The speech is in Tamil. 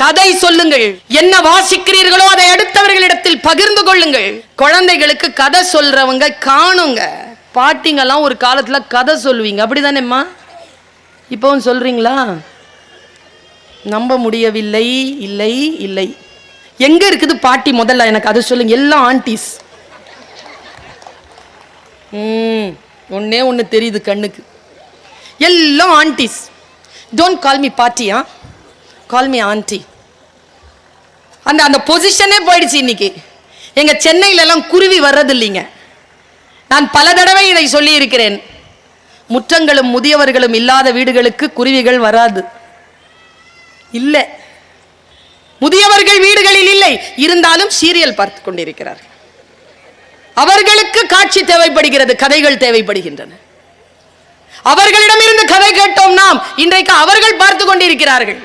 கதை சொல்லுங்கள். என்ன வாசிக்கிறீர்களோ அதை அடுத்தவர்களிடத்தில் பகிர்ந்து கொள்ளுங்கள். குழந்தைகளுக்கு கதை சொல்றவங்க காணுங்க. பாட்டிங்கெல்லாம் ஒரு காலத்துல கதை சொல்லுவீங்க, அப்படிதானேம்மா? இப்பவும் சொல்றீங்களா? நம்ப முடியவில்லை. இல்லை இல்லை. எங்க இருக்குது பாட்டி? முதல்ல எனக்கு அதை சொல்லுங்க. எல்லாம் ஆன்டிஸ். ஒன்னே ஒன்று தெரியுது கண்ணுக்கு, எல்லாம் aunties. Don't call me Bhatia, call me anti. அந்த பொசிஷனே போயிடுச்சு இன்னைக்கு. எங்க சென்னையில எல்லாம் குருவி வர்றது இல்லைங்க. நான் பல தடவை இதை சொல்லி இருக்கிறேன். முற்றங்களும் முதியவர்களும் இல்லாத வீடுகளுக்கு குருவிகள் வராது. இல்ல, முதியவர்கள் வீடுகளில் இல்லை, இருந்தாலும் சீரியல் பார்த்து கொண்டிருக்கிறார்கள். அவர்களுக்கு காட்சி தேவைப்படுகிறது, கதைகள் தேவைப்படுகின்றன. அவர்களிடமிருந்து கதை கேட்டோம் நாம். இன்றைக்கு அவர்கள் பார்த்து கொண்டிருக்கிறார்கள்.